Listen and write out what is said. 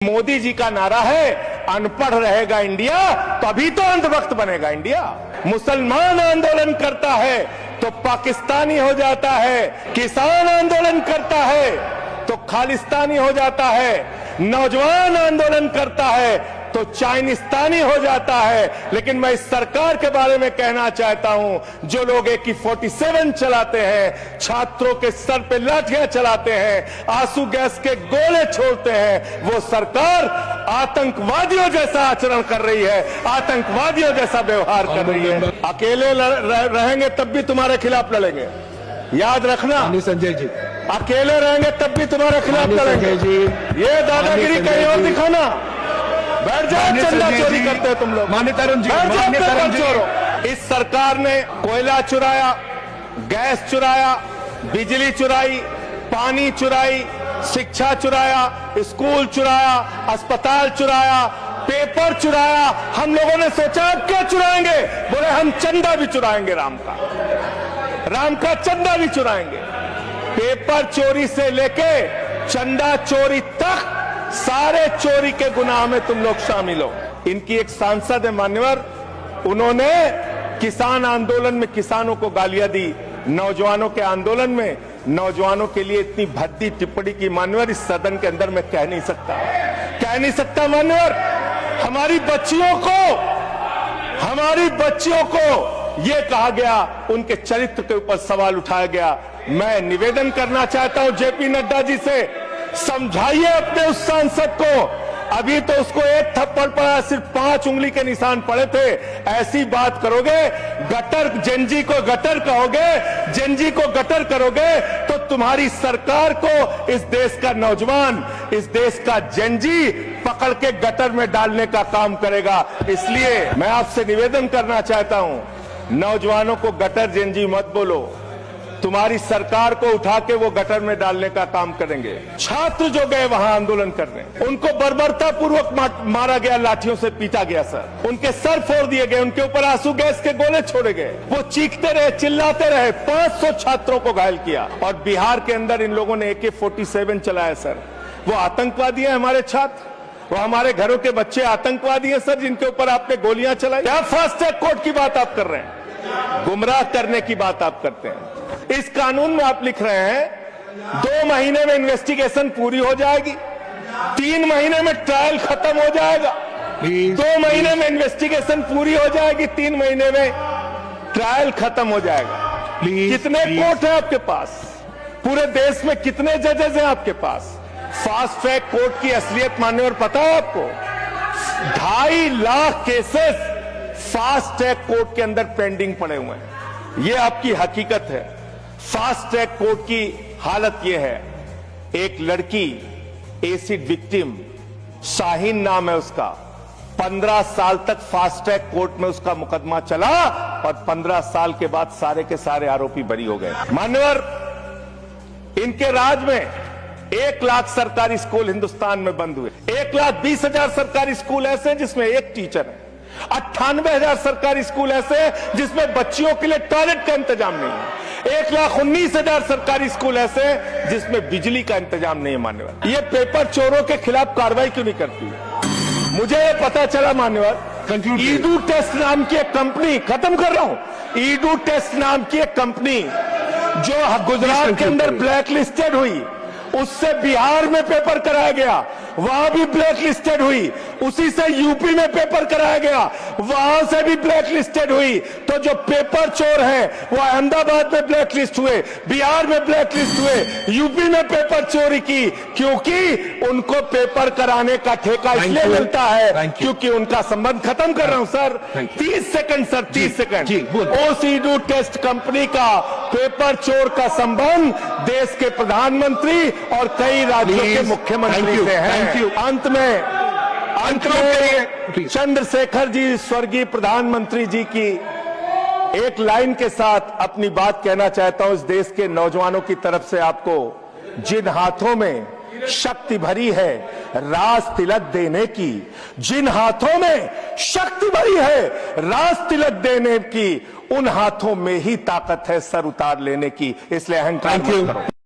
मोदी जी का नारा है अनपढ़ रहेगा इंडिया, तभी तो अंधभक्त बनेगा इंडिया। मुसलमान आंदोलन करता है तो पाकिस्तानी हो जाता है, किसान आंदोलन करता है तो खालिस्तानी हो जाता है, नौजवान आंदोलन करता है तो चाइनिस्तानी हो जाता है। लेकिन मैं इस सरकार के बारे में कहना चाहता हूं, जो लोग AK-47 चलाते हैं, छात्रों के सर पे लाठियां चलाते हैं, आंसू गैस के गोले छोड़ते हैं, वो सरकार आतंकवादियों जैसा आचरण कर रही है, आतंकवादियों जैसा व्यवहार कर रही है। अकेले रहेंगे तब भी तुम्हारे खिलाफ लड़ेंगे, याद रखना। संजय जी, अकेले रहेंगे तब भी तुम्हारे खिलाफ लड़ेंगे। ये दादागिरी कहीं और दिखाना। बैठ जाओ, चंदा चोरी करते हो तुम लोग। मान्य तरुण जी, इस सरकार ने कोयला चुराया, गैस चुराया, बिजली चुराई, पानी चुराई, शिक्षा चुराया, स्कूल चुराया, अस्पताल चुराया, पेपर चुराया। हम लोगों ने सोचा अब क्या चुराएंगे, बोले हम चंदा भी चुराएंगे, राम का चंदा भी चुराएंगे। पेपर चोरी से लेके चंदा चोरी तक सारे चोरी के गुनाह में तुम लोग शामिल हो। इनकी एक सांसद है मान्यवर, उन्होंने किसान आंदोलन में किसानों को गालियां दी, नौजवानों के आंदोलन में नौजवानों के लिए इतनी भद्दी टिप्पणी की मान्यवर, इस सदन के अंदर मैं कह नहीं सकता मान्यवर। हमारी बच्चियों को ये कहा गया, उनके चरित्र के ऊपर सवाल उठाया गया। मैं निवेदन करना चाहता हूं JP नड्डा जी से, समझाइए अपने उस सांसद को। अभी तो उसको एक थप्पड़ पड़ा, सिर्फ 5 उंगली के निशान पड़े थे। ऐसी बात करोगे, जेनजी को गटर कहोगे, जेनजी को गटर करोगे तो तुम्हारी सरकार को इस देश का नौजवान, इस देश का जेनजी पकड़ के गटर में डालने का काम करेगा। इसलिए मैं आपसे निवेदन करना चाहता हूं, नौजवानों को गटर जेनजी मत बोलो, तुम्हारी सरकार को उठा के वो गटर में डालने का काम करेंगे। छात्र जो गए वहां आंदोलन करने, उनको बर्बरता पूर्वक मारा गया, लाठियों से पीटा गया सर, उनके सर फोड़ दिए गए, उनके ऊपर आंसू गैस के गोले छोड़े गए, वो चीखते रहे, चिल्लाते रहे, 500 छात्रों को घायल किया। और बिहार के अंदर इन लोगों ने AK-47 चलाया सर। वो आतंकवादी है हमारे छात्र, वो हमारे घरों के बच्चे आतंकवादी है सर, जिनके ऊपर आपने गोलियां चलाई। क्या फास्ट ट्रैक कोर्ट की बात आप कर रहे हैं, गुमराह करने की बात आप करते हैं। इस कानून में आप लिख रहे हैं 2 महीने में इन्वेस्टिगेशन पूरी हो जाएगी, 3 महीने में ट्रायल खत्म हो जाएगा। 2 महीने में इन्वेस्टिगेशन पूरी हो जाएगी, 3 महीने में ट्रायल खत्म हो जाएगा। कितने कोर्ट हैं आपके पास, पूरे देश में कितने जजेस हैं आपके पास? फास्ट ट्रैक कोर्ट की असलियत मान्यवर पता है आपको? 2.5 lakh cases fast track court के अंदर पेंडिंग पड़े हुए हैं। ये आपकी हकीकत है। फास्ट ट्रैक कोर्ट की हालत यह है, एक लड़की एसिड विक्टिम, शाहीन नाम है उसका, 15 साल तक फास्ट ट्रैक कोर्ट में उसका मुकदमा चला और 15 साल के बाद सारे के सारे आरोपी बरी हो गए। मान्यवर, इनके राज में 1 लाख सरकारी स्कूल हिंदुस्तान में बंद हुए। 1,20,000 सरकारी स्कूल ऐसे जिसमें एक टीचर है। 98,000 सरकारी स्कूल ऐसे जिसमें बच्चियों के लिए टॉयलेट का इंतजाम नहीं है। 1,19,000 सरकारी स्कूल ऐसे जिसमें बिजली का इंतजाम नहीं है। मान्यवर, ये पेपर चोरों के खिलाफ कार्रवाई क्यों नहीं करती? मुझे ये पता चला मान्यवर, ईडू टेस्ट नाम की एक कंपनी, खत्म कर रहा हूं, ईडू टेस्ट नाम की एक कंपनी जो गुजरात के अंदर ब्लैक लिस्टेड हुई, उससे बिहार में पेपर कराया गया, वहां भी ब्लैक लिस्टेड हुई। उसी से यूपी में पेपर कराया गया, वहां से भी ब्लैक लिस्टेड हुई। तो जो पेपर चोर है वो अहमदाबाद में ब्लैक लिस्ट हुए, बिहार में ब्लैक लिस्ट हुए, यूपी में पेपर चोरी की, क्योंकि उनको पेपर कराने का ठेका इसलिए मिलता है क्योंकि उनका संबंध। खत्म कर रहा हूं सर, 30 सेकंड सर, 30 सेकंड। उस ईडू टेस्ट कंपनी का पेपर चोर का संबंध देश के प्रधानमंत्री और कई राज्यों के मुख्यमंत्री से है। अंत में चंद्रशेखर जी, स्वर्गीय प्रधानमंत्री जी की एक लाइन के साथ अपनी बात कहना चाहता हूं। इस देश के नौजवानों की तरफ से आपको, जिन हाथों में शक्ति भरी है राज तिलक देने की, जिन हाथों में शक्ति भरी है राज तिलक देने की, उन हाथों में ही ताकत है सर उतार लेने की। इसलिए अहंकार मत करो।